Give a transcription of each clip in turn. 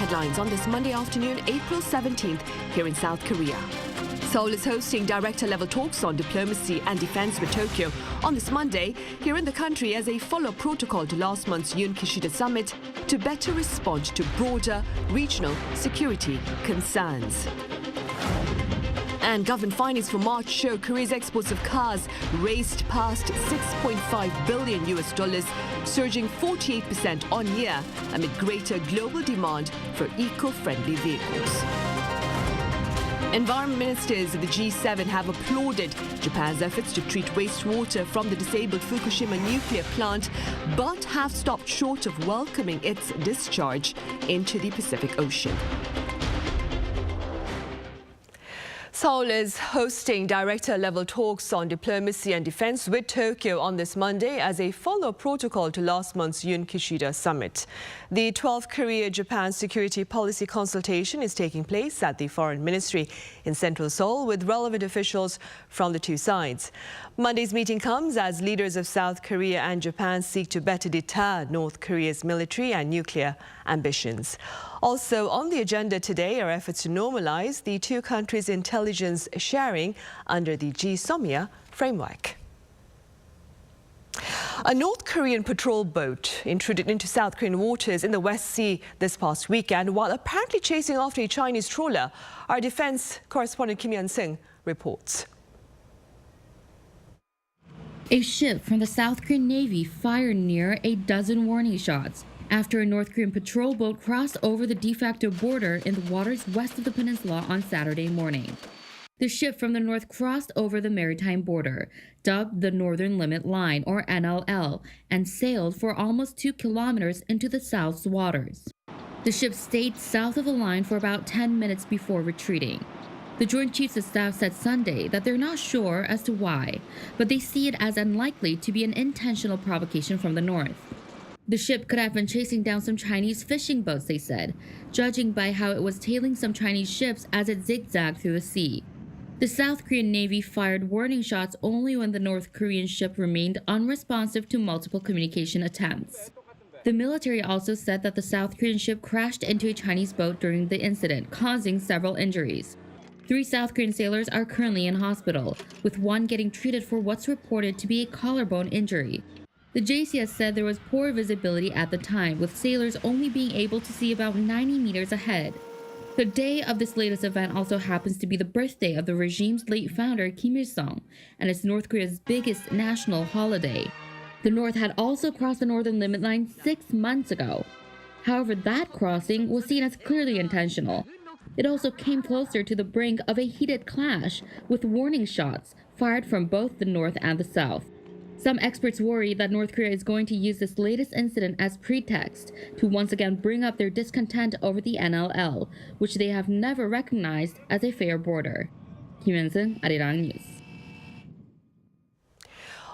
headlines on this Monday afternoon, April 17th, here in South Korea. Seoul is hosting director-level talks on diplomacy and defense with Tokyo on this Monday here in the country as a follow-up protocol to last month's Yoon-Kishida summit to better respond to broader regional security concerns. And government findings for March show Korea's exports of cars raced past $6.5 billion, surging 48% on year amid greater global demand for eco-friendly vehicles. Environment ministers of the G7 have applauded Japan's efforts to treat wastewater from the disabled Fukushima nuclear plant, but have stopped short of welcoming its discharge into the Pacific Ocean. Seoul is hosting director-level talks on diplomacy and defense with Tokyo on this Monday as a follow-up protocol to last month's Yoon-Kishida summit. The 12th Korea-Japan security policy consultation is taking place at the Foreign Ministry in central Seoul with relevant officials from the two sides. Monday's meeting comes as leaders of South Korea and Japan seek to better deter North Korea's military and nuclear ambitions. Also on the agenda today are efforts to normalize the two countries' intelligence sharing under the GSOMIA framework. A North Korean patrol boat intruded into South Korean waters in the West Sea this past weekend while apparently chasing after a Chinese trawler. Our defense correspondent Kim Hyun-sung reports. A ship from the South Korean Navy fired near a dozen warning shots after a North Korean patrol boat crossed over the de facto border in the waters west of the peninsula on Saturday morning. The ship from the north crossed over the maritime border, dubbed the Northern Limit Line, or NLL, and sailed for almost 2 kilometers into the South's waters. The ship stayed south of the line for about 10 minutes before retreating. The Joint Chiefs of Staff said Sunday that they're not sure as to why, but they see it as unlikely to be an intentional provocation from the north. The ship could have been chasing down some Chinese fishing boats, they said, judging by how it was tailing some Chinese ships as it zigzagged through the sea. The South Korean Navy fired warning shots only when the North Korean ship remained unresponsive to multiple communication attempts. The military also said that the South Korean ship crashed into a Chinese boat during the incident, causing several injuries. 3 South Korean sailors are currently in hospital, with one getting treated for what's reported to be a collarbone injury. The JCS said there was poor visibility at the time, with sailors only being able to see about 90 meters ahead. The day of this latest event also happens to be the birthday of the regime's late founder Kim Il-sung, and it's North Korea's biggest national holiday. The North had also crossed the Northern Limit Line 6 months ago. However, that crossing was seen as clearly intentional. It also came closer to the brink of a heated clash, with warning shots fired from both the North and the South. Some experts worry that North Korea is going to use this latest incident as pretext to once again bring up their discontent over the NLL, which they have never recognized as a fair border. Kim Hyun-sung, Arirang News.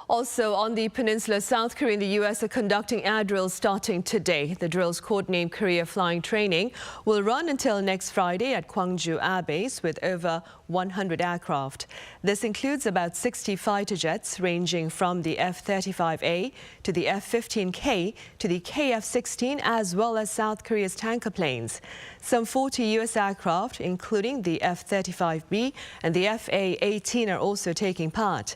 Also on the peninsula, South Korea and the U.S. are conducting air drills starting today. The drills, codenamed Korea Flying Training, will run until next Friday at Gwangju Air Base with over 100 aircraft. This includes about 60 fighter jets ranging from the F-35A to the F-15K to the KF-16, as well as South Korea's tanker planes. Some 40 U.S. aircraft, including the F-35B and the F-A-18, are also taking part.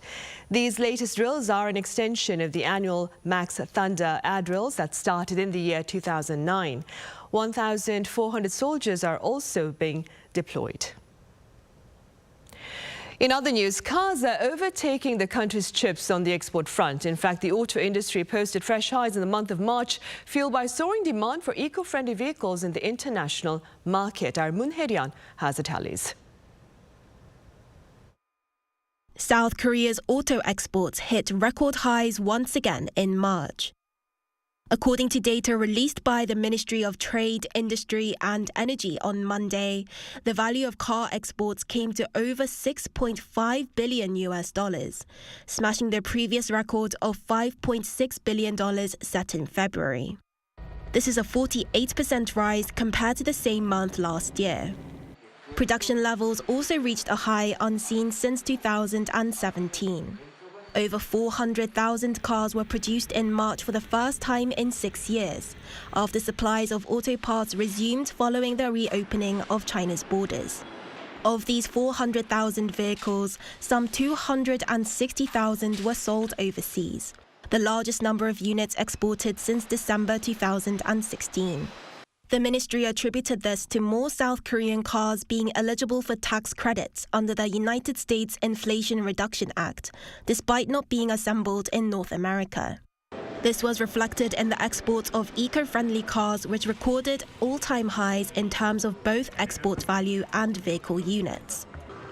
These latest drills are an extension of the annual Max Thunder air drills that started in the year 2009. 1,400 soldiers are also being deployed. In other news, cars are overtaking the country's chips on the export front. In fact, the auto industry posted fresh highs in the month of March, fueled by soaring demand for eco-friendly vehicles in the international market. Our Moon Hae-ryan has the tallies. South Korea's auto exports hit record highs once again in March. According to data released by the Ministry of Trade, Industry and Energy on Monday, the value of car exports came to over $6.5 billion, smashing the previous record of $5.6 billion set in February. This is a 48% rise compared to the same month last year. Production levels also reached a high unseen since 2017. Over 400,000 cars were produced in March for the first time in 6 years, after supplies of auto parts resumed following the reopening of China's borders. Of these 400,000 vehicles, some 260,000 were sold overseas, the largest number of units exported since December 2016. The ministry attributed this to more South Korean cars being eligible for tax credits under the United States Inflation Reduction Act, despite not being assembled in North America. This was reflected in the exports of eco-friendly cars, which recorded all-time highs in terms of both export value and vehicle units.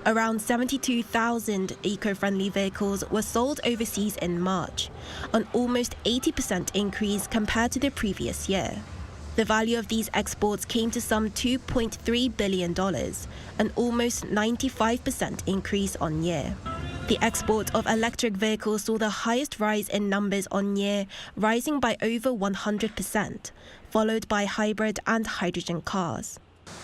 Around 72,000 eco-friendly vehicles were sold overseas in March, an almost 80% increase compared to the previous year. The value of these exports came to some $2.3 billion, an almost 95% increase on year. The export of electric vehicles saw the highest rise in numbers on year, rising by over 100%, followed by hybrid and hydrogen cars.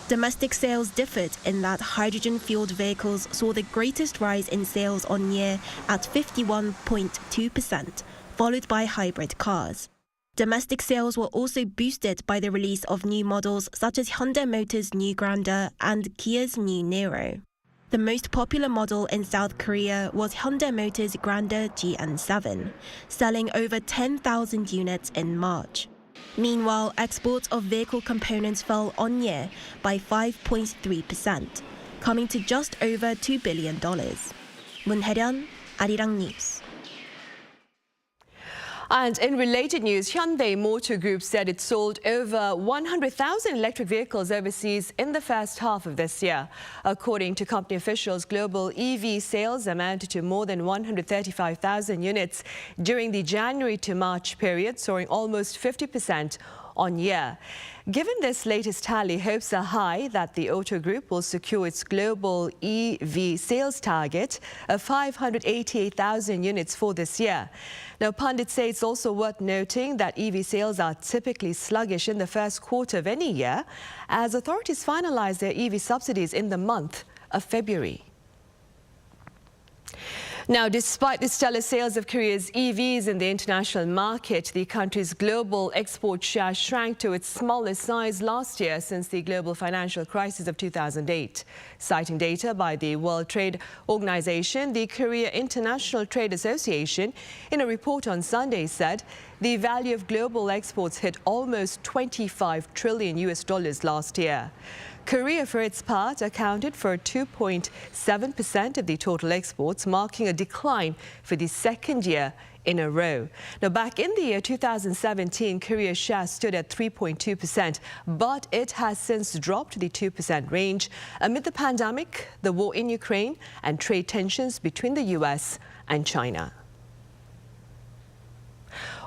Domestic sales differed in that hydrogen-fueled vehicles saw the greatest rise in sales on year at 51.2%, followed by hybrid cars. Domestic sales were also boosted by the release of new models such as Hyundai Motor's new Grandeur and Kia's new Niro. The most popular model in South Korea was Hyundai Motor's Grandeur GN7, selling over 10,000 units in March. Meanwhile, exports of vehicle components fell on year by 5.3%, coming to just over $2 billion. 문혜련, Arirang News. And in related news, Hyundai Motor Group said it sold over 100,000 electric vehicles overseas in the first half of this year. According to company officials, global EV sales amounted to more than 135,000 units during the January to March period, soaring almost 50% on year. Given this latest tally, hopes are high that the auto group will secure its global EV sales target of 588,000 units for this year. Now, pundits say it's also worth noting that EV sales are typically sluggish in the first quarter of any year, as authorities finalize their EV subsidies in the month of February. Now, despite the stellar sales of Korea's EVs in the international market, the country's global export share shrank to its smallest size last year since the global financial crisis of 2008. Citing data by the World Trade Organization, the Korea International Trade Association, in a report on Sunday said the value of global exports hit almost $25 trillion last year. Korea, for its part, accounted for 2.7% of the total exports, marking a decline for the second year in a row. Now, back in the year 2017, Korea's share stood at 3.2%, but it has since dropped to the 2% range amid the pandemic, the war in Ukraine, and trade tensions between the U.S. and China.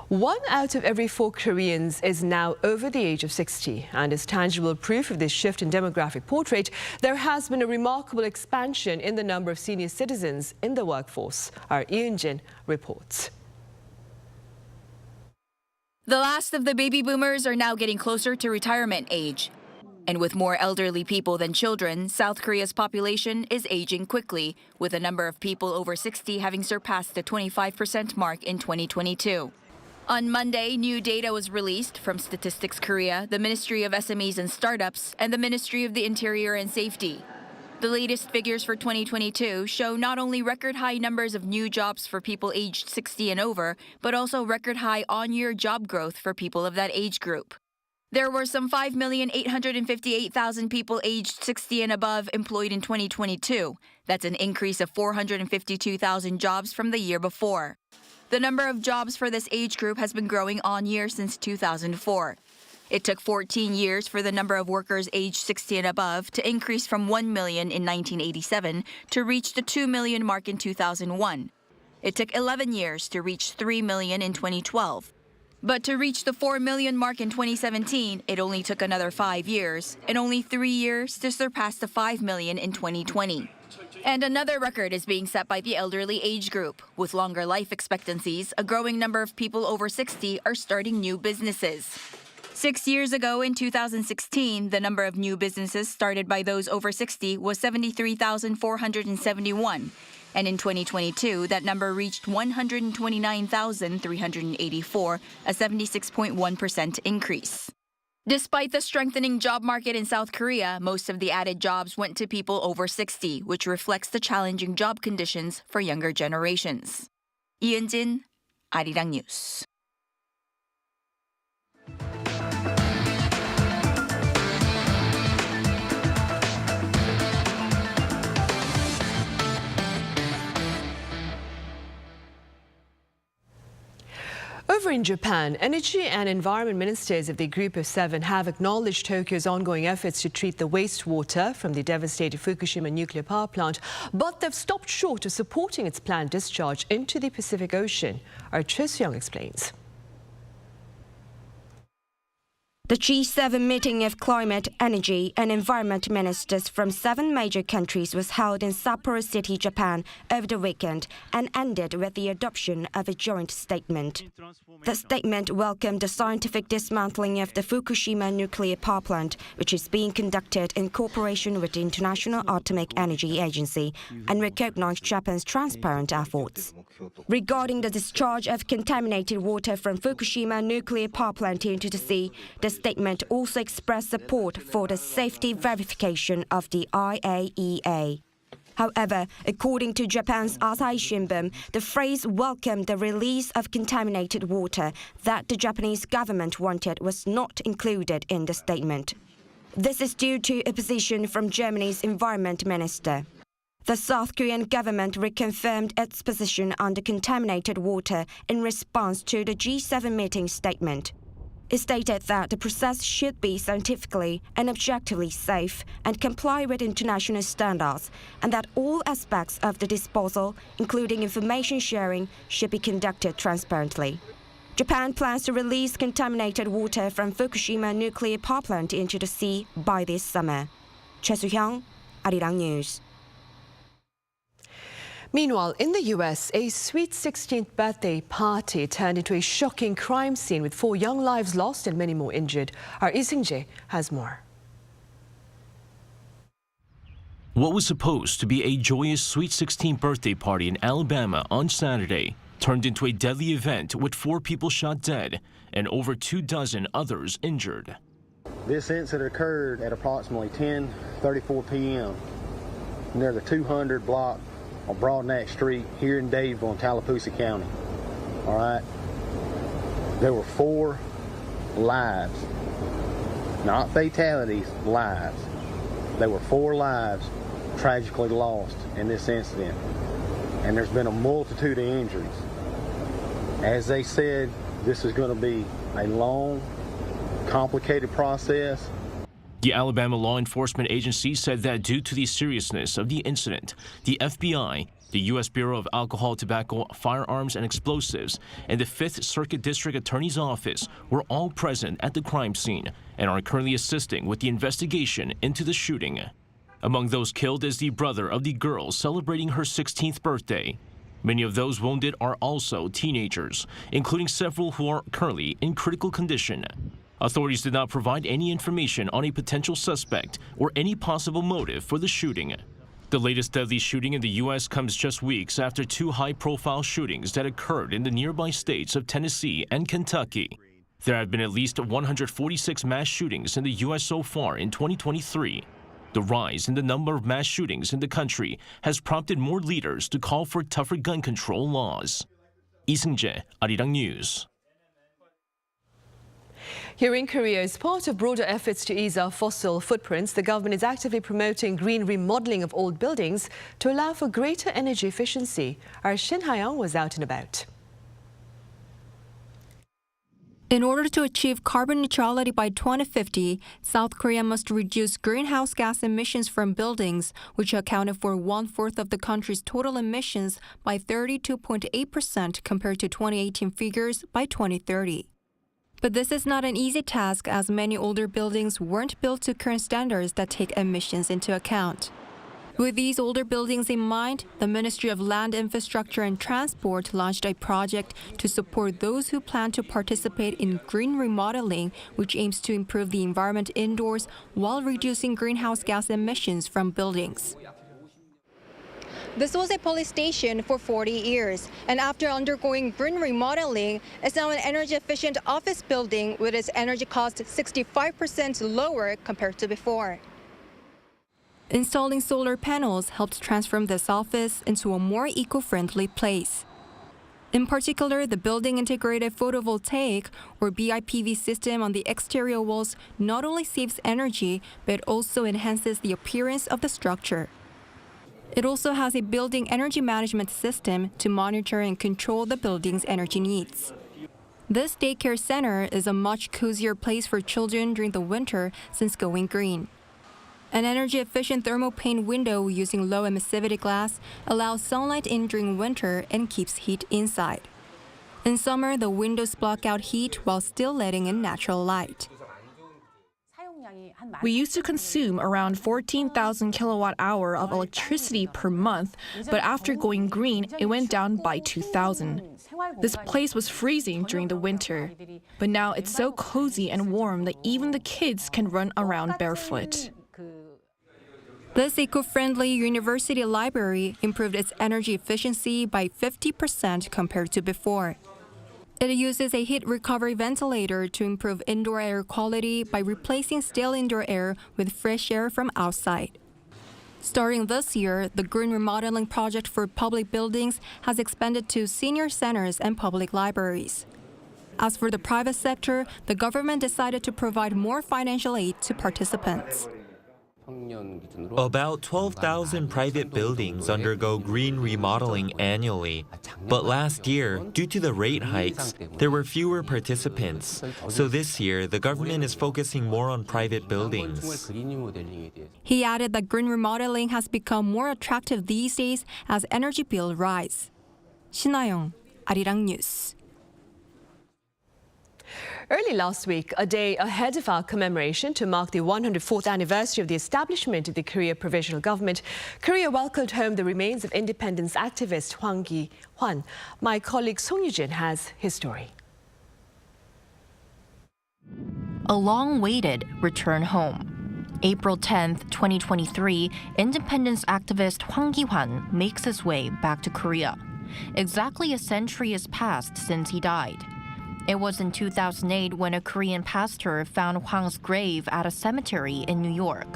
1 out of every 4 Koreans is now over the age of 60, and as tangible proof of this shift in demographic portrait, there has been a remarkable expansion in the number of senior citizens in the workforce. Our Yoon-Jin reports. The last of the baby boomers are now getting closer to retirement age. And with more elderly people than children, South Korea's population is aging quickly, with the number of people over 60 having surpassed the 25% mark in 2022. On Monday, new data was released from Statistics Korea, the Ministry of SMEs and Startups, and the Ministry of the Interior and Safety. The latest figures for 2022 show not only record high numbers of new jobs for people aged 60 and over, but also record high on-year job growth for people of that age group. There were some 5,858,000 people aged 60 and above employed in 2022. That's an increase of 452,000 jobs from the year before. The number of jobs for this age group has been growing on year since 2004. It took 14 years for the number of workers aged 60 and above to increase from 1 million in 1987 to reach the 2 million mark in 2001. It took 11 years to reach 3 million in 2012. But to reach the 4 million mark in 2017, it only took another 5 years, and only 3 years to surpass the 5 million in 2020. And another record is being set by the elderly age group. With longer life expectancies, a growing number of people over 60 are starting new businesses. 6 years ago, in 2016, the number of new businesses started by those over 60 was 73,471. And in 2022, that number reached 129,384, a 76.1% increase. Despite the strengthening job market in South Korea, most of the added jobs went to people over 60, which reflects the challenging job conditions for younger generations. 이은진, Arirang News. Over in Japan, energy and environment ministers of the Group of Seven have acknowledged Tokyo's ongoing efforts to treat the wastewater from the devastated Fukushima nuclear power plant, but they've stopped short of supporting its planned discharge into the Pacific Ocean. Our Cho Soo-young explains. The G7 meeting of climate, energy and environment ministers from 7 major countries was held in Sapporo City, Japan over the weekend and ended with the adoption of a joint statement. The statement welcomed the scientific dismantling of the Fukushima nuclear power plant, which is being conducted in cooperation with the International Atomic Energy Agency, and recognized Japan's transparent efforts. Regarding the discharge of contaminated water from Fukushima nuclear power plant into the sea, the statement also expressed support for the safety verification of the IAEA. However, according to Japan's Asahi Shimbun, the phrase welcomed the release of contaminated water that the Japanese government wanted was not included in the statement. This is due to opposition from Germany's environment minister. The South Korean government reconfirmed its position on the contaminated water in response to the G7 meeting statement. It stated that the process should be scientifically and objectively safe and comply with international standards, and that all aspects of the disposal, including information sharing, should be conducted transparently. Japan plans to release contaminated water from Fukushima nuclear power plant into the sea by this summer. Cho Soo-young, Arirang News. Meanwhile, in the U.S., a sweet 16th birthday party turned into a shocking crime scene with 4 young lives lost and many more injured. Our Lee Seung-jae has more. What was supposed to be a joyous sweet 16th birthday party in Alabama on Saturday turned into a deadly event with 4 people shot dead and over 24 others injured. This incident occurred at approximately 10:34 p.m. near the 200 block on Broad Neck Street here in Dadeville in Tallapoosa County. All right. There were 4 lives, not fatalities, lives. There were 4 lives tragically lost in this incident, and there's been a multitude of injuries. As they said, this is going to be a long, complicated process. The Alabama Law Enforcement Agency said that due to the seriousness of the incident, the FBI, the U.S. Bureau of Alcohol, Tobacco, Firearms, and Explosives, and the 5th Circuit District Attorney's Office were all present at the crime scene and are currently assisting with the investigation into the shooting. Among those killed is the brother of the girl celebrating her 16th birthday. Many of those wounded are also teenagers, including several who are currently in critical condition. Authorities did not provide any information on a potential suspect or any possible motive for the shooting. The latest deadly shooting in the U.S. comes just weeks after 2 high-profile shootings that occurred in the nearby states of Tennessee and Kentucky. There have been at least 146 mass shootings in the U.S. so far in 2023. The rise in the number of mass shootings in the country has prompted more leaders to call for tougher gun control laws. Lee Seung-jae, Arirang News. Here in Korea, as part of broader efforts to ease our fossil footprints, the government is actively promoting green remodeling of old buildings to allow for greater energy efficiency. Our Shin Ha-young was out and about. In order to achieve carbon neutrality by 2050, South Korea must reduce greenhouse gas emissions from buildings, which accounted for 1/4 of the country's total emissions, by 32.8% compared to 2018 figures by 2030. But this is not an easy task, as many older buildings weren't built to current standards that take emissions into account. With these older buildings in mind, the Ministry of Land, Infrastructure and Transport launched a project to support those who plan to participate in green remodeling, which aims to improve the environment indoors while reducing greenhouse gas emissions from buildings. This was a police station for 40 years, and after undergoing green remodeling, it's now an energy-efficient office building with its energy cost 65% lower compared to before. Installing solar panels helped transform this office into a more eco-friendly place. In particular, the building integrated photovoltaic or BIPV system on the exterior walls not only saves energy, but also enhances the appearance of the structure. It also has a building energy management system to monitor and control the building's energy needs. This daycare center is a much cozier place for children during the winter since going green. An energy-efficient thermal pane window using low emissivity glass allows sunlight in during winter and keeps heat inside. In summer, the windows block out heat while still letting in natural light. We used to consume around 14,000 kilowatt-hour of electricity per month, but after going green, it went down by 2,000. This place was freezing during the winter, but now it's so cozy and warm that even the kids can run around barefoot. This eco-friendly university library improved its energy efficiency by 50% compared to before. It uses a heat recovery ventilator to improve indoor air quality by replacing stale indoor air with fresh air from outside. Starting this year, the green remodeling project for public buildings has expanded to senior centers and public libraries. As for the private sector, the government decided to provide more financial aid to participants. About 12,000 private buildings undergo green remodeling annually. But last year, due to the rate hikes, there were fewer participants. So this year, the government is focusing more on private buildings. He added that green remodeling has become more attractive these days as energy bills rise. 신하영, Arirang News. Early last week, a day ahead of our commemoration to mark the 104th anniversary of the establishment of the Korea Provisional Government, Korea welcomed home the remains of independence activist Whang Kee-whan. My colleague Song Yujin has his story. A long-awaited return home. April 10, 2023, independence activist Whang Kee-whan makes his way back to Korea. Exactly a century has passed since he died. It was in 2008 when a Korean pastor found Hwang's grave at a cemetery in New York.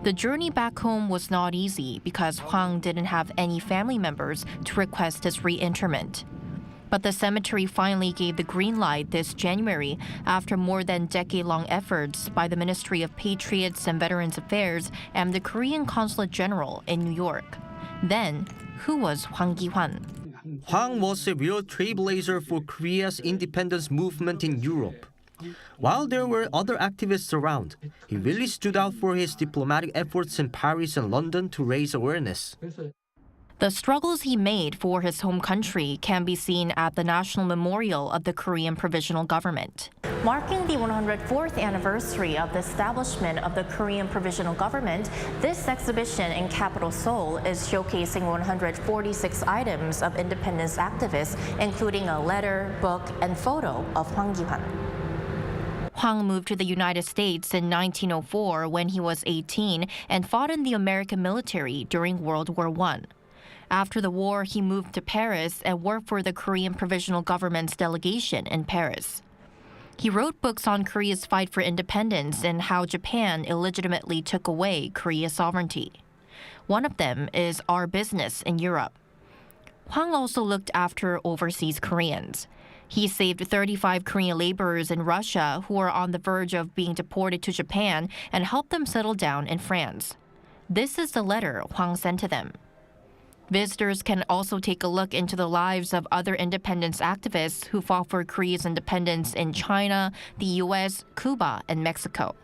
The journey back home was not easy because Hwang didn't have any family members to request his reinterment. But the cemetery finally gave the green light this January after more than decade-long efforts by the Ministry of Patriots and Veterans Affairs and the Korean Consulate General in New York. Then, who was Whang Kee-whan? Hwang was a real trailblazer for Korea's independence movement in Europe. While there were other activists around, he really stood out for his diplomatic efforts in Paris and London to raise awareness. The struggles he made for his home country can be seen at the National Memorial of the Korean Provisional Government. Marking the 104th anniversary of the establishment of the Korean Provisional Government, this exhibition in capital Seoul is showcasing 146 items of independence activists, including a letter, book, and photo of Whang Kee-whan. Hwang moved to the United States in 1904 when he was 18 and fought in the American military during World War I. After the war, he moved to Paris and worked for the Korean Provisional Government's delegation in Paris. He wrote books on Korea's fight for independence and how Japan illegitimately took away Korea's sovereignty. One of them is Our Business in Europe. Hwang also looked after overseas Koreans. He saved 35 Korean laborers in Russia who were on the verge of being deported to Japan and helped them settle down in France. This is the letter Hwang sent to them. Visitors can also take a look into the lives of other independence activists who fought for Korea's independence in China, the U.S., Cuba, and Mexico.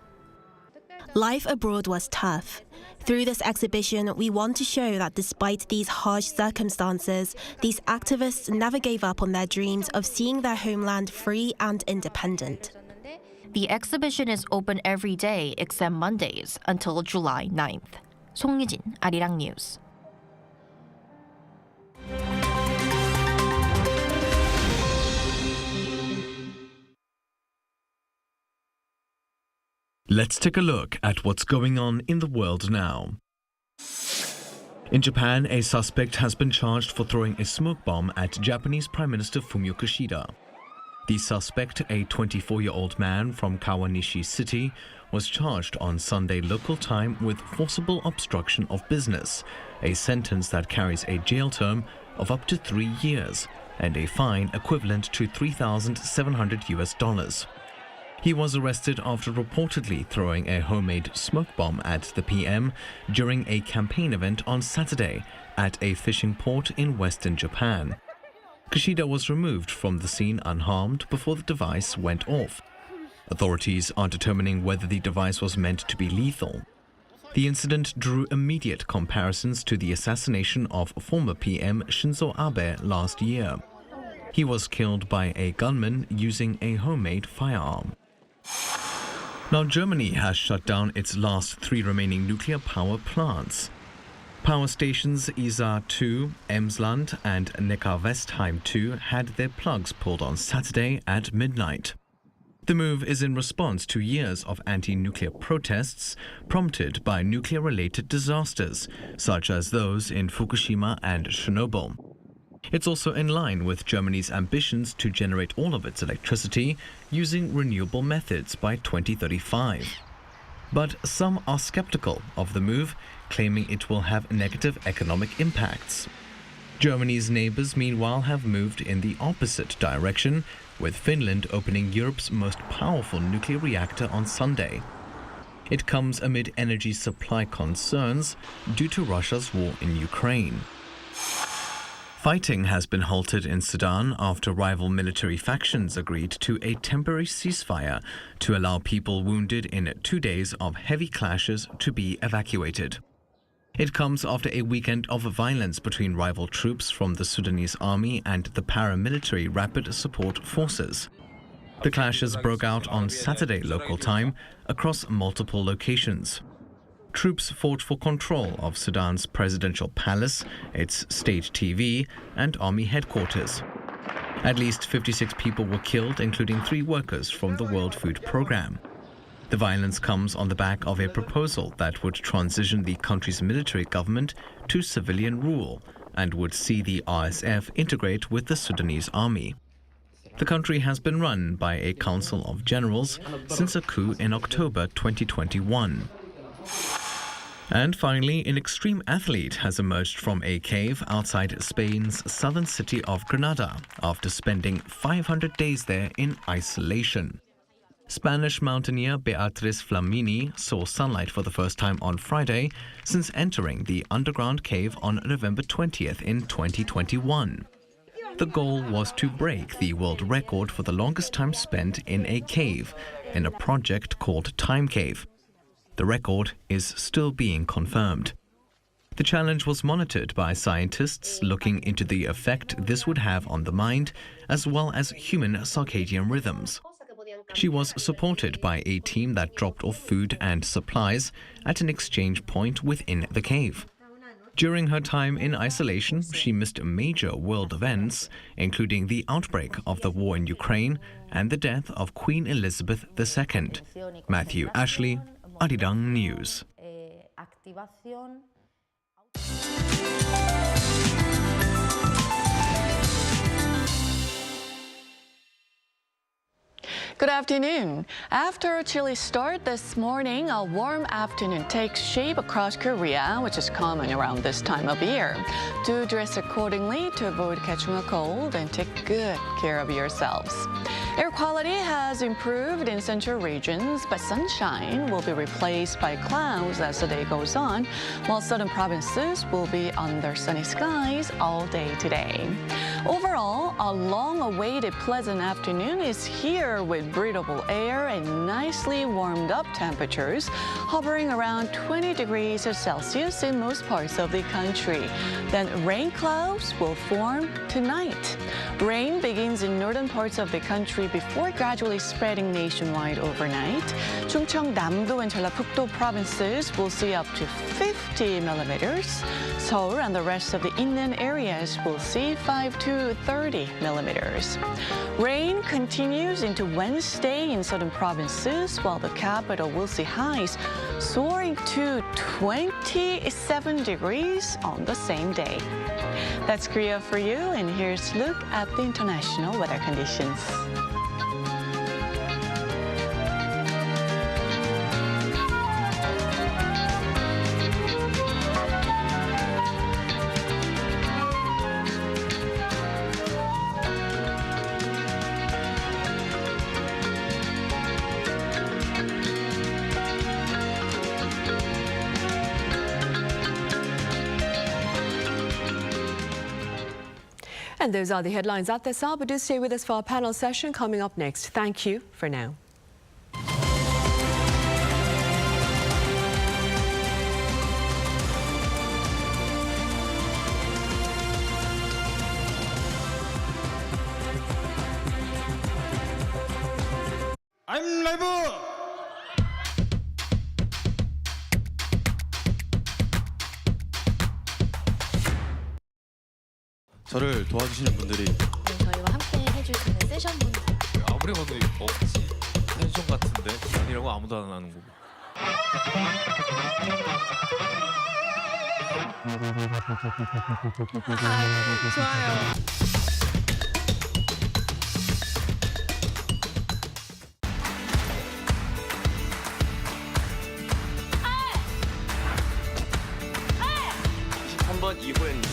Life abroad was tough. Through this exhibition, we want to show that despite these harsh circumstances, these activists never gave up on their dreams of seeing their homeland free and independent. The exhibition is open every day except Mondays until July 9th. 송유진, Arirang News. Let's take a look at what's going on in the world now. In Japan, a suspect has been charged for throwing a smoke bomb at Japanese Prime Minister Fumio Kishida. The suspect, a 24-year-old man from Kawanishi City, was charged on Sunday local time with forcible obstruction of business, a sentence that carries a jail term of up to 3 years and a fine equivalent to $3,700. He was arrested after reportedly throwing a homemade smoke bomb at the PM during a campaign event on Saturday at a fishing port in western Japan. Kishida was removed from the scene unharmed before the device went off. Authorities are determining whether the device was meant to be lethal. The incident drew immediate comparisons to the assassination of former PM Shinzo Abe last year. He was killed by a gunman using a homemade firearm. Now, Germany has shut down its last 3 remaining nuclear power plants. Power stations Isar 2, Emsland and Neckar-Westheim 2 had their plugs pulled on Saturday at midnight. The move is in response to years of anti-nuclear protests prompted by nuclear-related disasters, such as those in Fukushima and Chernobyl. It's also in line with Germany's ambitions to generate all of its electricity using renewable methods by 2035. But some are skeptical of the move, claiming it will have negative economic impacts. Germany's neighbors, meanwhile, have moved in the opposite direction, with Finland opening Europe's most powerful nuclear reactor on Sunday. It comes amid energy supply concerns due to Russia's war in Ukraine. Fighting has been halted in Sudan after rival military factions agreed to a temporary ceasefire to allow people wounded in 2 days of heavy clashes to be evacuated. It comes after a weekend of violence between rival troops from the Sudanese army and the paramilitary Rapid Support Forces. The clashes broke out on Saturday local time across multiple locations. Troops fought for control of Sudan's presidential palace, its state TV, and army headquarters. At least 56 people were killed, including 3 workers from the World Food Programme. The violence comes on the back of a proposal that would transition the country's military government to civilian rule and would see the RSF integrate with the Sudanese army. The country has been run by a council of generals since a coup in October 2021. And finally, an extreme athlete has emerged from a cave outside Spain's southern city of Granada after spending 500 days there in isolation. Spanish mountaineer Beatriz Flamini saw sunlight for the first time on Friday since entering the underground cave on November 20th in 2021. The goal was to break the world record for the longest time spent in a cave in a project called Time Cave. The record is still being confirmed. The challenge was monitored by scientists looking into the effect this would have on the mind, as well as human circadian rhythms. She was supported by a team that dropped off food and supplies at an exchange point within the cave. During her time in isolation, she missed major world events, including the outbreak of the war in Ukraine and the death of Queen Elizabeth II. Matthew Ashley, Arirang News. Good afternoon. After a chilly start this morning, a warm afternoon takes shape across Korea, which is common around this time of year. Do dress accordingly to avoid catching a cold and take good care of yourselves. Air quality has improved in central regions, but sunshine will be replaced by clouds as the day goes on, while southern provinces will be under sunny skies all day today. Overall, a long-awaited pleasant afternoon is here with breathable air and nicely warmed up temperatures, hovering around 20 degrees Celsius in most parts of the country. Then rain clouds will form tonight. Rain begins in northern parts of the country degree before gradually spreading nationwide overnight. Chungcheong-namdo and Jeollabuk-do provinces will see up to 50 millimeters. Seoul and the rest of the inland areas will see 5 to 30 millimeters. Rain continues into Wednesday in southern provinces, while the capital will see highs soaring to 27 degrees on the same day. That's Korea for you, and here's a look at the international weather conditions. And those are the headlines at this hour, but do stay with us for our panel session coming up next. Thank you for now. I'm live! 저를 도와주시는 분들이 저희와 함께 해주시는 세션분들 아무리 봐도 이거 억지 펜션 같은데 아니라고 아무도 안 하는 거고. 좋아요. 한번 이후엔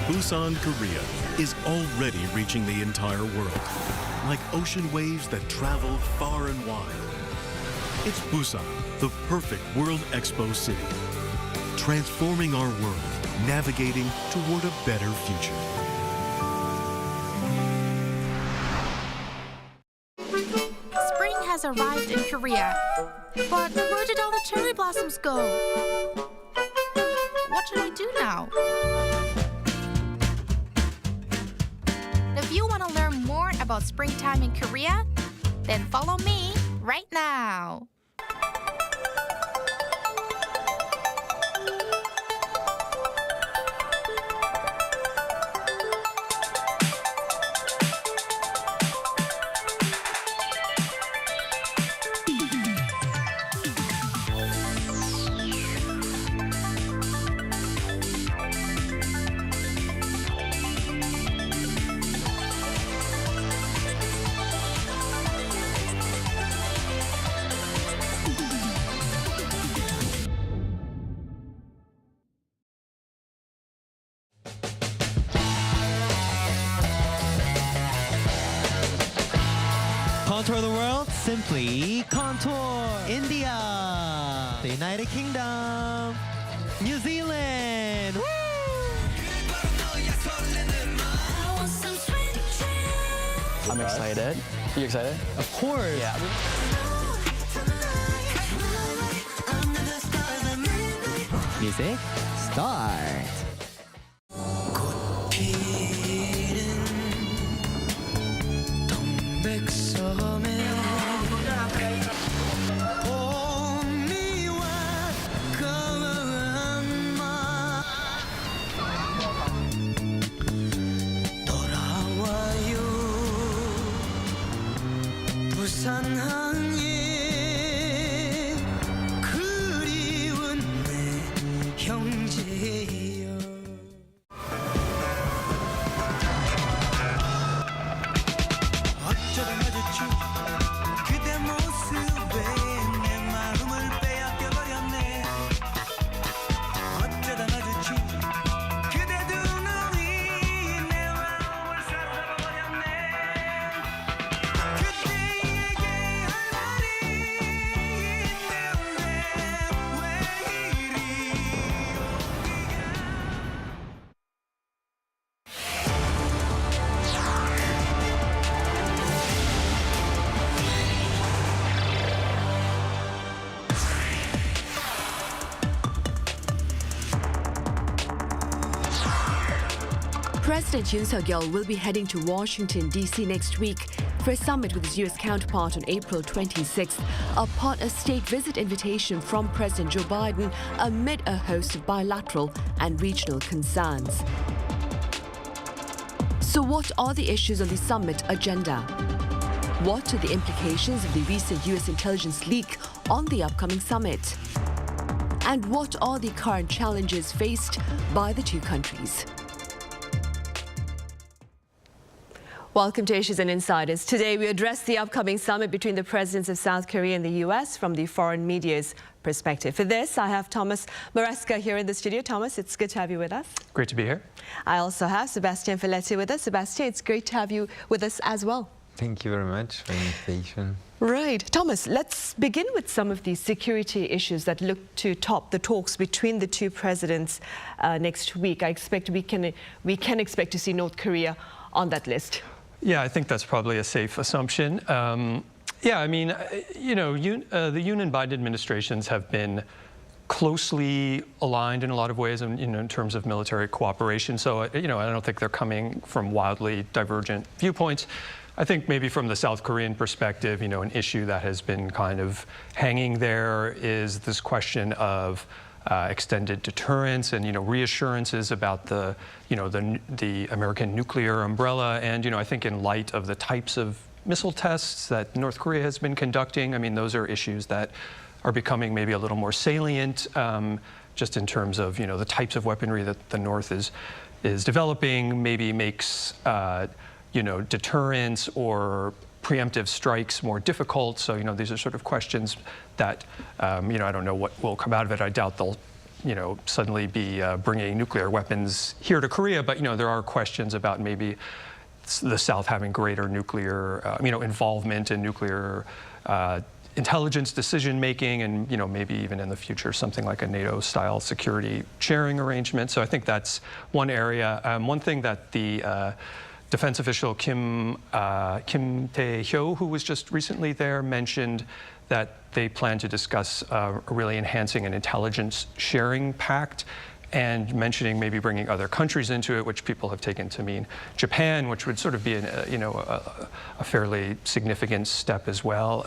Busan, Korea is already reaching the entire world, like ocean waves that travel far and wide. It's Busan, the perfect World Expo city, transforming our world, navigating toward a better future. Spring has arrived in Korea, but where did all the cherry blossoms go? What should I do now? If you want to learn more about springtime in Korea, then follow me right now. Contour the world, simply contour. India, the United Kingdom, New Zealand. Woo! I'm excited. You excited? Of course. Yeah. Music, start. President Yoon-Suk-yeol will be heading to Washington, D.C. next week for a summit with his U.S. counterpart on April 26th, upon a state visit invitation from President Joe Biden amid a host of bilateral and regional concerns. So what are the issues on the summit agenda? What are the implications of the recent U.S. intelligence leak on the upcoming summit? And what are the current challenges faced by the two countries? Welcome to Issues and Insiders. Today we address the upcoming summit between the presidents of South Korea and the US from the foreign media's perspective. For this, I have Thomas Maresca here in the studio. Thomas, it's good to have you with us. Great to be here. I also have Sebastian Felletti with us. Sebastian, it's great to have you with us as well. Thank you very much for the invitation. Right. Thomas, let's begin with some of the security issues that look to top the talks between the two presidents next week. I expect we can expect to see North Korea on that list. Yeah, I think that's probably a safe assumption. Yeah, I mean, you know, the Yoon and Biden administrations have been closely aligned in a lot of ways, in terms of military cooperation. So, you know, I don't think they're coming from wildly divergent viewpoints. I think maybe from the South Korean perspective, you know, an issue that has been kind of hanging there is this question of extended deterrence and, you know, reassurances about the, you know, the American nuclear umbrella. And, you know, I think in light of the types of missile tests that North Korea has been conducting, I mean, those are issues that are becoming maybe a little more salient, just in terms of, you know, the types of weaponry that the North is developing, maybe makes, you know, deterrence or preemptive strikes more difficult. So, you know, these are sort of questions that, you know, I don't know what will come out of it. I doubt they'll, you know, suddenly be bringing nuclear weapons here to Korea. But, you know, there are questions about maybe the South having greater nuclear, you know, involvement in nuclear intelligence decision-making, and, you know, maybe even in the future something like a NATO-style security sharing arrangement. So I think that's one area. One thing that the defense official Kim Tae-hyo, who was just recently there, mentioned that they plan to discuss really enhancing an intelligence sharing pact, and mentioning maybe bringing other countries into it, which people have taken to mean Japan, which would sort of be you know, a fairly significant step as well.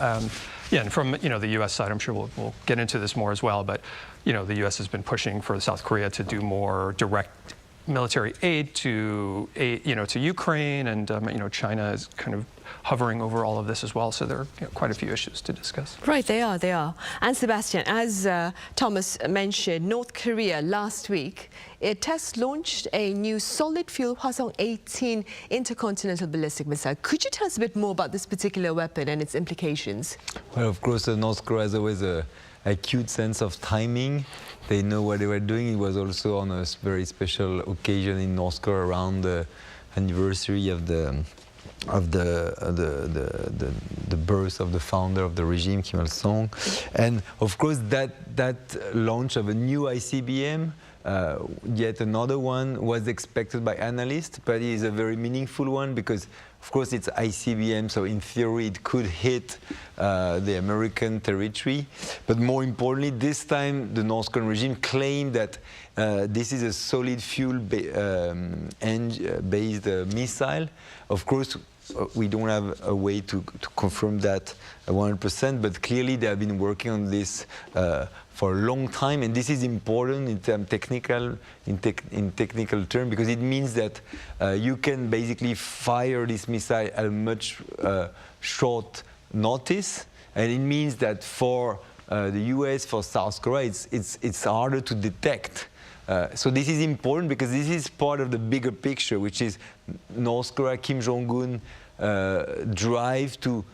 Yeah, and from, you know, the U.S. side, I'm sure we'll get into this more as well, but, you know, the U.S. has been pushing for South Korea to do more direct military aid to, you know, to Ukraine, and you know, China is kind of hovering over all of this as well. So there are, you know, quite a few issues to discuss. Right, they are. And Sebastian, as Thomas mentioned, North Korea last week, it test launched a new solid fuel Hwasong-18 intercontinental ballistic missile. Could you tell us a bit more about this particular weapon and its implications? Well, of course, North Korea has always a acute sense of timing. They know what they were doing. It was also on a very special occasion in North Korea around the anniversary of the the birth of the founder of the regime, Kim Il-sung, and of course that launch of a new ICBM, yet another one, was expected by analysts, but it is a very meaningful one because, of course, it's ICBM, so in theory it could hit the American territory. But more importantly, this time the North Korean regime claimed that this is a solid fuel-based missile. Of course, we don't have a way to confirm that 100%, but clearly they have been working on this for a long time, and this is important in technical terms because it means that you can basically fire this missile at a much short notice, and it means that for the US, for South Korea, it's harder to detect. So this is important because this is part of the bigger picture, which is North Korea, Kim Jong-un drive to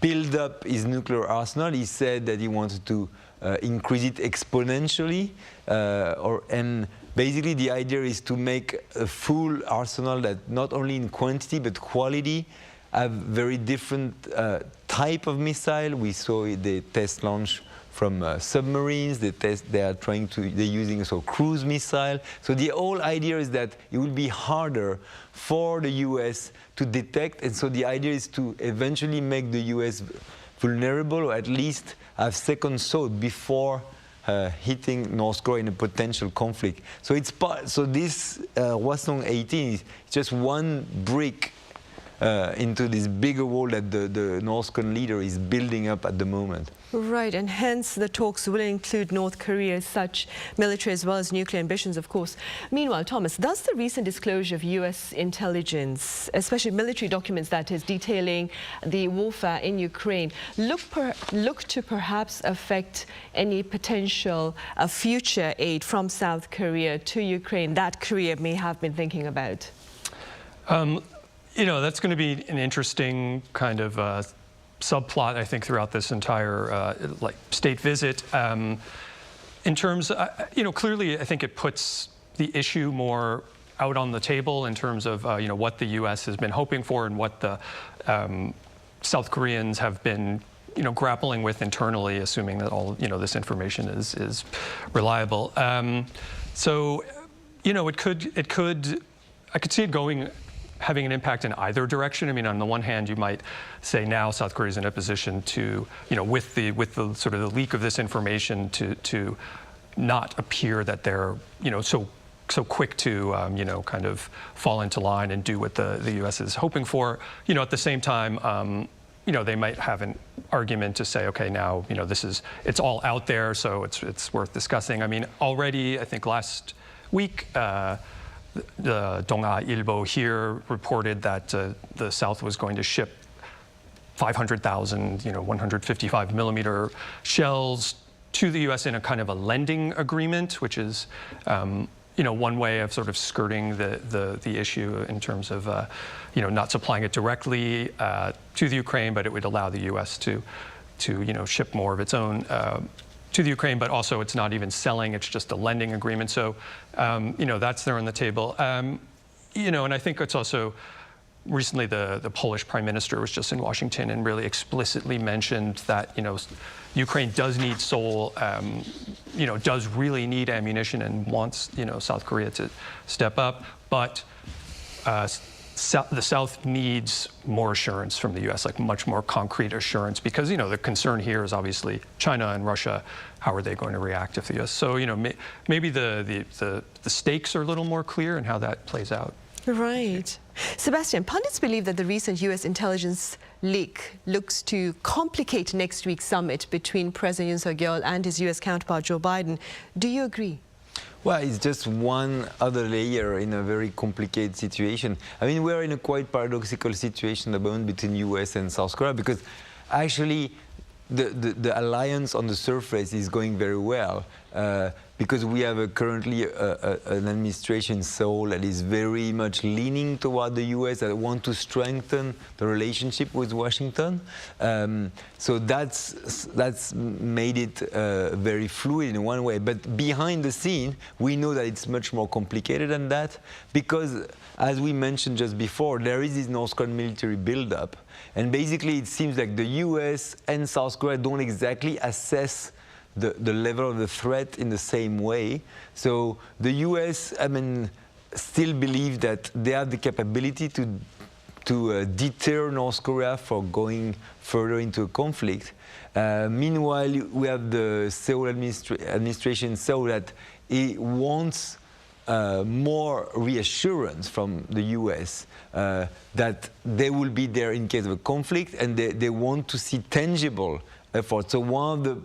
build up his nuclear arsenal. He said that he wanted to increase it exponentially, and basically the idea is to make a full arsenal that not only in quantity but quality have very different type of missile. We saw the test launch from submarines. They're using a cruise missile. So the whole idea is that it will be harder for the US to detect, and so the idea is to eventually make the US vulnerable, or at least have second thought before hitting North Korea in a potential conflict. So it's so this Hwasong-18 is just one brick into this bigger wall that the North Korean leader is building up at the moment. Right, and hence the talks will include North Korea's such military as well as nuclear ambitions, of course. Meanwhile, Thomas, does the recent disclosure of US intelligence, especially military documents that is detailing the warfare in Ukraine, look to perhaps affect any potential future aid from South Korea to Ukraine that Korea may have been thinking about? You know, that's going to be an interesting kind of subplot, I think, throughout this entire state visit. In terms, you know, clearly, I think it puts the issue more out on the table in terms of you know, what the U.S. has been hoping for and what the South Koreans have been, you know, grappling with internally, assuming that all, you know, this information is reliable. So, you know, I could see it having an impact in either direction. I mean, on the one hand, you might say now South Korea is in a position to, you know, with the sort of the leak of this information, to not appear that they're, you know, so quick to, you know, kind of fall into line and do what the U.S. is hoping for. You know, at the same time, you know, they might have an argument to say, okay, now, you know, it's all out there, so it's worth discussing. I mean, already, I think last week, the Dong-A Ilbo here reported that the South was going to ship 500,000, you know, 155 millimeter shells to the U.S. in a kind of a lending agreement, which is, you know, one way of sort of skirting the issue in terms of, you know, not supplying it directly to the Ukraine, but it would allow the U.S. to you know, ship more of its own to the Ukraine, but also it's not even selling, it's just a lending agreement. So, you know, that's there on the table. You know, and I think it's also, recently the Polish Prime Minister was just in Washington and really explicitly mentioned that, you know, Ukraine does need Seoul, you know, does really need ammunition and wants, you know, South Korea to step up. But the South needs more assurance from the U.S., like much more concrete assurance, because, you know, the concern here is obviously China and Russia. How are they going to react if the U.S.? So, you know, maybe the stakes are a little more clear in how that plays out. Right. Sebastian, pundits believe that the recent U.S. intelligence leak looks to complicate next week's summit between President Yoon Suk-yeol and his U.S. counterpart Joe Biden. Do you agree? Well, it's just one other layer in a very complicated situation. I mean, we're in a quite paradoxical situation at the moment between US and South Korea, because actually the alliance on the surface is going very well because we have currently an administration in Seoul that is very much leaning toward the US, that want to strengthen the relationship with Washington. So that's made it very fluid in one way. But behind the scene, we know that it's much more complicated than that because, as we mentioned just before, there is this North Korean military buildup. And basically, it seems like the US and South Korea don't exactly assess the level of the threat in the same way. So the US, still believe that they have the capability to deter North Korea from going further into a conflict. Meanwhile, we have the Seoul administration Seoul that it wants more reassurance from the US that they will be there in case of a conflict, and they want to see tangible efforts. So one of the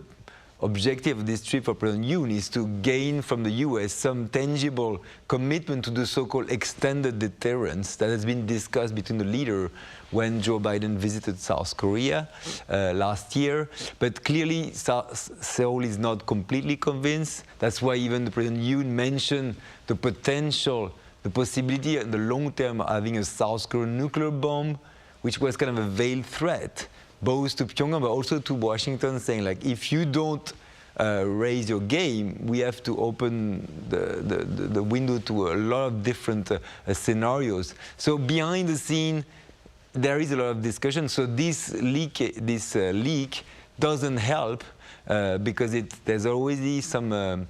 objectives of this trip for President Yoon is to gain from the US some tangible commitment to the so-called extended deterrence that has been discussed between the leader when Joe Biden visited South Korea last year. But clearly, Seoul is not completely convinced. That's why even the President Yoon mentioned the possibility in the long term of having a South Korean nuclear bomb, which was kind of a veiled threat, both to Pyongyang but also to Washington, saying like, if you don't raise your game, we have to open the window to a lot of different scenarios. So behind the scene, there is a lot of discussion. So this leak doesn't help because there's always some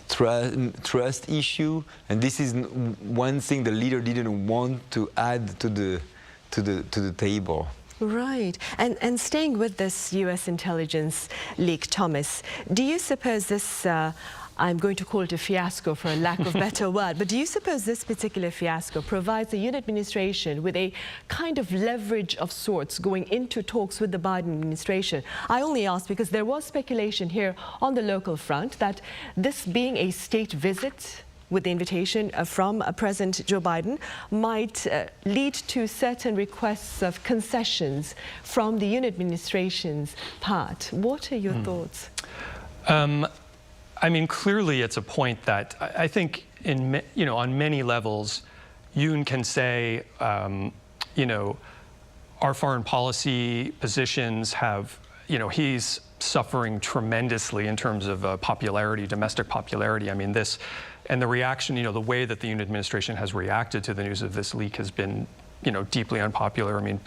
trust issue, and this is one thing the leader didn't want to add to the table. Right. And staying with this US intelligence leak, Thomas, do you suppose this, I'm going to call it a fiasco for a lack of better word, but do you suppose this particular fiasco provides the Yoon administration with a kind of leverage of sorts going into talks with the Biden administration? I only ask because there was speculation here on the local front that this being a state visit with the invitation from President Joe Biden might lead to certain requests of concessions from the Yoon administration's part. What are your thoughts? I mean, clearly it's a point that I think on many levels, Yoon can say, our foreign policy positions have, he's suffering tremendously in terms of popularity, domestic popularity. I mean, this and the reaction, the way that the Yoon administration has reacted to the news of this leak has been, deeply unpopular. I mean,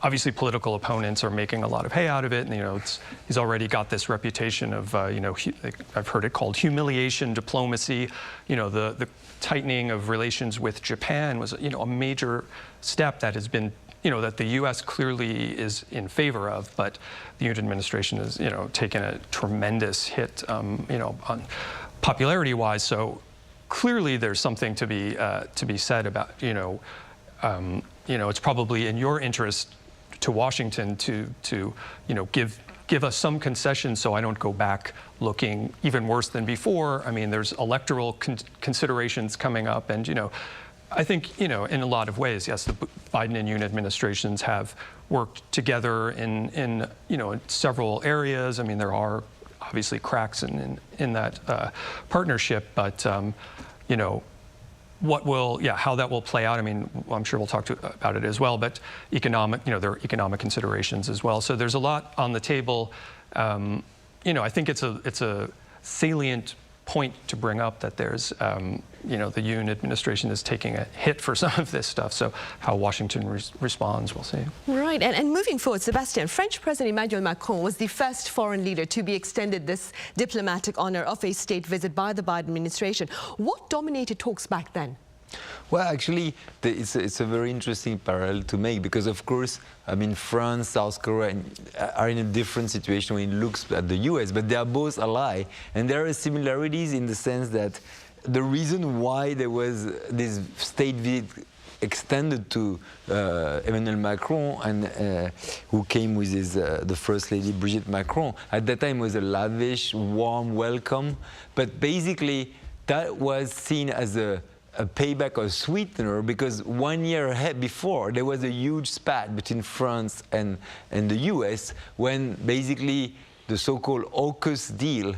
obviously political opponents are making a lot of hay out of it, and he's already got this reputation of, I've heard it called humiliation diplomacy. The tightening of relations with Japan was, a major step that has been, that the U.S. clearly is in favor of, but the Yoon administration has, taken a tremendous hit, on popularity-wise. So clearly, there's something to be said about, it's probably in your interest to Washington to give us some concessions so I don't go back looking even worse than before. I mean, there's electoral considerations coming up, and I think in a lot of ways, yes, the Biden and Yoon administrations have worked together in several areas. I mean, there are obviously cracks in that partnership, but how that will play out. I mean, I'm sure we'll talk about it as well, but economic, there are economic considerations as well. So there's a lot on the table. I think it's a salient point to bring up that there's, the Yoon administration is taking a hit for some of this stuff. So how Washington responds, we'll see. Right, and moving forward, Sebastian, French President Emmanuel Macron was the first foreign leader to be extended this diplomatic honor of a state visit by the Biden administration. What dominated talks back then? Well, actually, it's a very interesting parallel to make because, of course, I mean, France, South Korea are in a different situation when it looks at the US, but they are both allies. And there are similarities in the sense that the reason why there was this state visit extended to Emmanuel Macron, and who came with the First Lady Brigitte Macron, at that time was a lavish, warm welcome. But basically, that was seen as a a payback or sweetener, because 1 year ahead before there was a huge spat between France and the US when basically the so-called AUKUS deal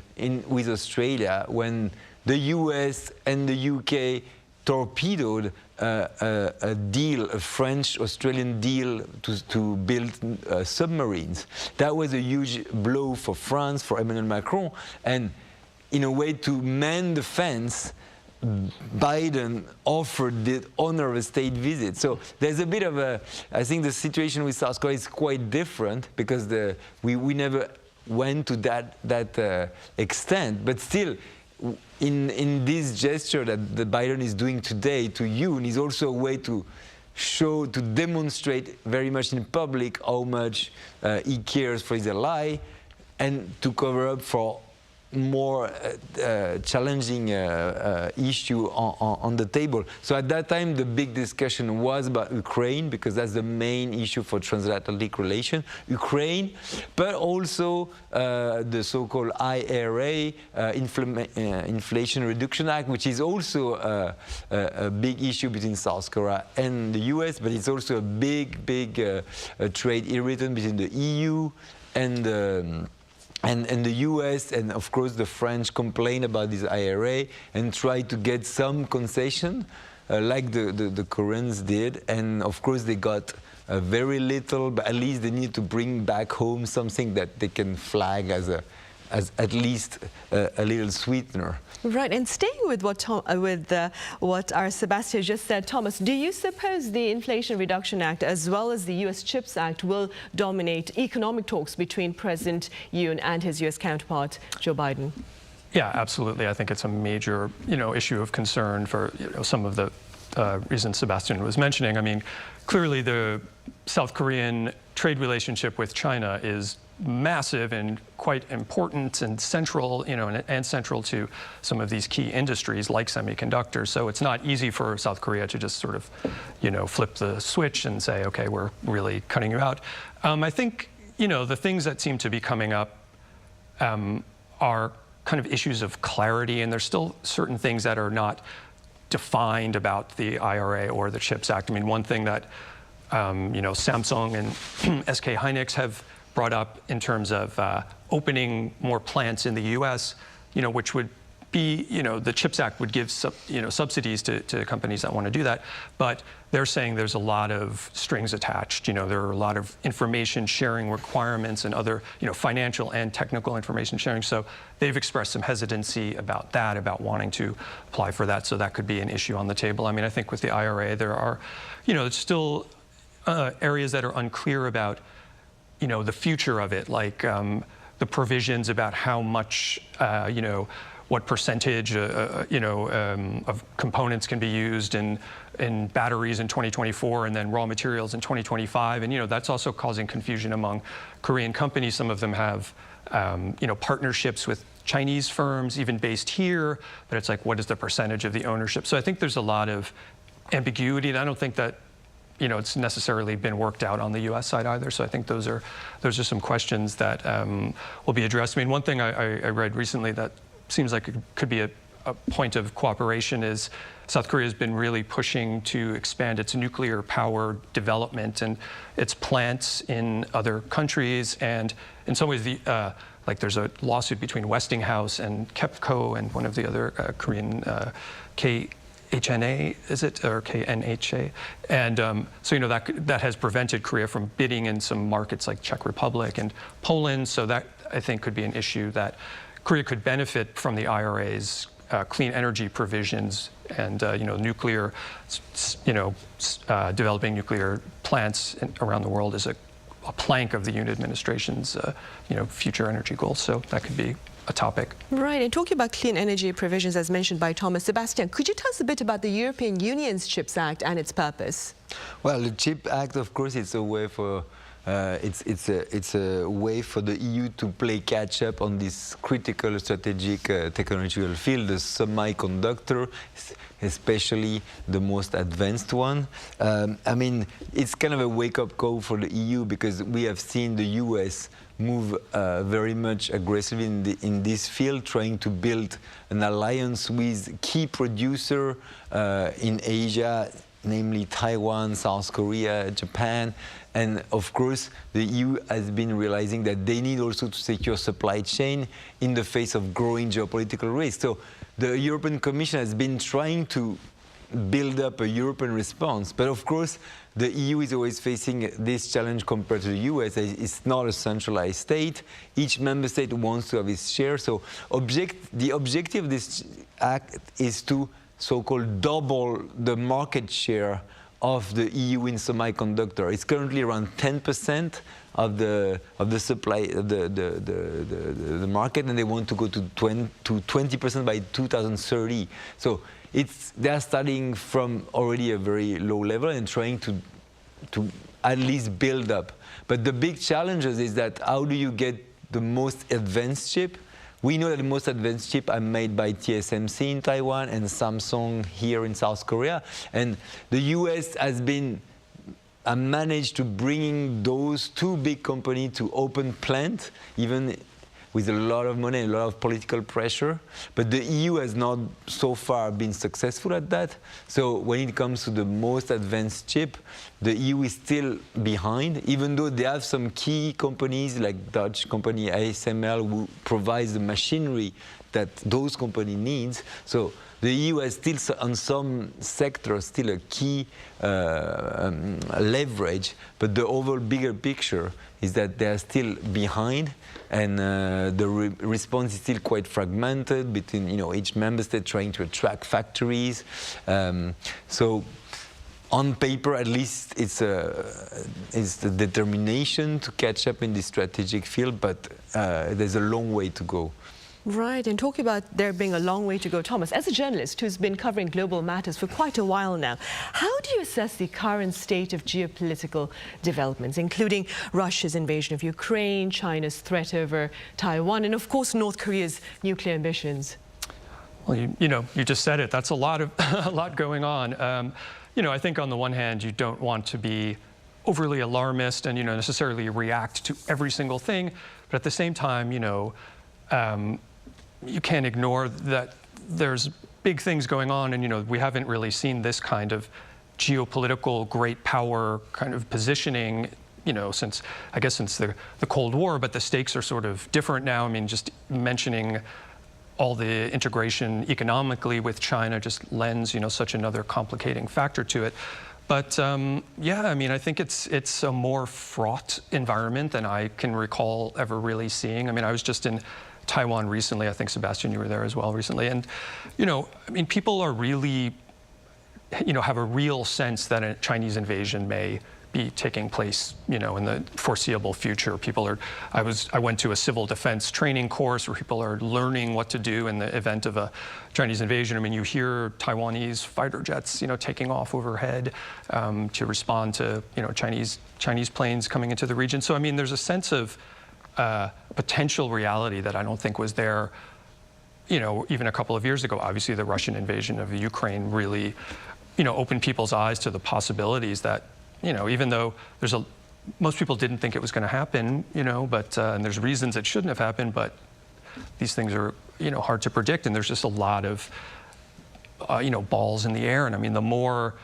with Australia, when the US and the UK torpedoed a deal, a French-Australian deal to build submarines. That was a huge blow for France, for Emmanuel Macron, and in a way to mend the fence, Biden offered the honor of a state visit. So there's a bit of a, I think the situation with South Korea is quite different, because we never went to that extent, but still, in this gesture that the Biden is doing today to Yoon is also a way to show, to demonstrate very much in public how much he cares for his ally, and to cover up for more challenging issue on the table. So at that time, the big discussion was about Ukraine, because that's the main issue for transatlantic relation. Ukraine, but also the so-called IRA, Inflation Reduction Act, which is also a big issue between South Korea and the US, but it's also a big trade irritant between the EU and the US, and of course the French complain about this IRA and try to get some concession, like the Koreans did, and of course they got very little, but at least they need to bring back home something that they can flag as at least a little sweetener. Right, and staying with what our Sebastian just said, Thomas, do you suppose the Inflation Reduction Act as well as the US CHIPS Act will dominate economic talks between President Yoon and his US counterpart, Joe Biden? Yeah, absolutely. I think it's a major, issue of concern for some of the reasons Sebastian was mentioning. I mean, clearly the South Korean trade relationship with China is massive and quite important and central, and central to some of these key industries like semiconductors. So it's not easy for South Korea to just sort of, flip the switch and say, okay, we're really cutting you out. I think, the things that seem to be coming up are kind of issues of clarity, and there's still certain things that are not defined about the IRA or the CHIPS Act. I mean, one thing that, Samsung and SK Hynix have brought up in terms of opening more plants in the U.S., which would be, the CHIPS Act would give subsidies to companies that want to do that. But they're saying there's a lot of strings attached. There are a lot of information sharing requirements and other, financial and technical information sharing. So they've expressed some hesitancy about that, about wanting to apply for that. So that could be an issue on the table. I mean, I think with the IRA, there are, it's still areas that are unclear about, the future of it, like the provisions about how much, what percentage, of components can be used in batteries in 2024 and then raw materials in 2025. And, that's also causing confusion among Korean companies. Some of them have, partnerships with Chinese firms, even based here, but it's like, what is the percentage of the ownership? So I think there's a lot of ambiguity, and I don't think that it's necessarily been worked out on the U.S. side either. So I think those are some questions that will be addressed. I mean, one thing I read recently that seems like it could be a point of cooperation is South Korea has been really pushing to expand its nuclear power development and its plants in other countries. And in some ways, like there's a lawsuit between Westinghouse and KEPCO and one of the other Korean HNA, is it, or KNHA? And so, that has prevented Korea from bidding in some markets like Czech Republic and Poland. So that, I think, could be an issue that Korea could benefit from the IRA's clean energy provisions and, nuclear, developing nuclear plants around the world is a plank of the Yoon administration's, future energy goals. So that could be a topic. Right, and talking about clean energy provisions as mentioned by Thomas, Sebastian, could you tell us a bit about the European Union's CHIPS Act and its purpose? Well, the CHIPS Act, of course, it's a way for it's a way for the EU to play catch up on this critical strategic technological field, the semiconductor, especially the most advanced one. I mean, it's kind of a wake-up call for the EU because we have seen the US move very much aggressively in this field, trying to build an alliance with key producer in Asia, namely Taiwan, South Korea, Japan. And of course, the EU has been realizing that they need also to secure supply chain in the face of growing geopolitical risk. So the European Commission has been trying to build up a European response. But of course, the EU is always facing this challenge compared to the US. It's not a centralized state. Each member state wants to have its share. So the objective of this act is to so-called double the market share of the EU in semiconductor. It's currently around 10% of the supply, the market, and they want to go to 20% by 2030. So they're starting from already a very low level and trying to at least build up. But the big challenges is that how do you get the most advanced chip? We know that the most advanced chips are made by TSMC in Taiwan and Samsung here in South Korea. And the US has managed to bring those two big companies to open plant, even with a lot of money and a lot of political pressure. But the EU has not so far been successful at that. So when it comes to the most advanced chip, the EU is still behind, even though they have some key companies like Dutch company ASML who provides the machinery that those companies need. So the EU has still, on some sectors, still a key leverage, but the overall bigger picture is that they are still behind, and the response is still quite fragmented between each member state trying to attract factories. So on paper, at least, it's the determination to catch up in this strategic field, but there's a long way to go. Right, and talking about there being a long way to go, Thomas, as a journalist who's been covering global matters for quite a while now, how do you assess the current state of geopolitical developments, including Russia's invasion of Ukraine, China's threat over Taiwan, and of course North Korea's nuclear ambitions? Well, you just said it. That's a lot going on. I think on the one hand, you don't want to be overly alarmist and necessarily react to every single thing, but at the same time, you can't ignore that there's big things going on, and we haven't really seen this kind of geopolitical great power kind of positioning, since the Cold War. But the stakes are sort of different now. I mean, just mentioning all the integration economically with China just lends such another complicating factor to it. But yeah, I mean, I think it's a more fraught environment than I can recall ever really seeing. I mean, I was just in Taiwan recently. I think, Sebastian, you were there as well recently. And, I mean, people are really, have a real sense that a Chinese invasion may be taking place, in the foreseeable future. I went to a civil defense training course where people are learning what to do in the event of a Chinese invasion. I mean, you hear Taiwanese fighter jets, taking off overhead to respond to, Chinese planes coming into the region. So, I mean, there's a sense of potential reality that I don't think was there, even a couple of years ago. Obviously, the Russian invasion of Ukraine really, opened people's eyes to the possibilities that, even though most people didn't think it was going to happen, but and there's reasons it shouldn't have happened, but these things are, hard to predict, and there's just a lot of, balls in the air. And I mean, the more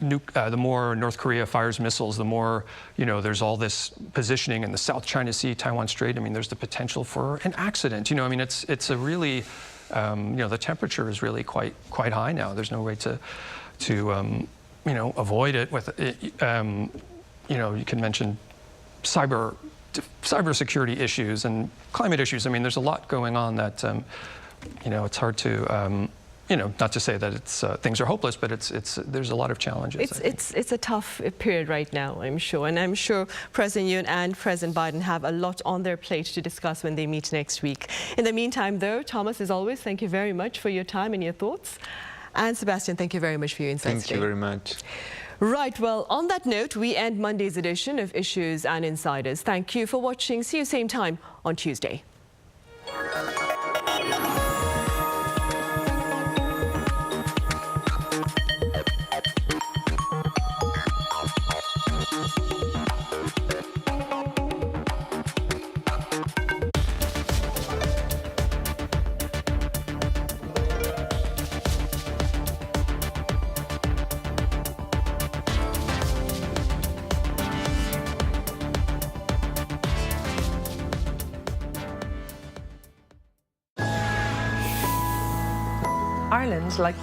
North Korea fires missiles, the more, there's all this positioning in the South China Sea, Taiwan Strait. I mean, there's the potential for an accident. I mean, it's a really, the temperature is really quite high now. There's no way to avoid it. With, you can mention cybersecurity issues and climate issues. I mean, there's a lot going on that, it's hard to. Not to say that things are hopeless, but there's a lot of challenges. It's a tough period right now, I'm sure. And I'm sure President Yoon and President Biden have a lot on their plate to discuss when they meet next week. In the meantime, though, Thomas, as always, thank you very much for your time and your thoughts. And Sebastian, thank you very much for your insights. Thank you very much. Right, well, on that note, we end Monday's edition of Issues and Insiders. Thank you for watching. See you same time on Tuesday. Ireland, like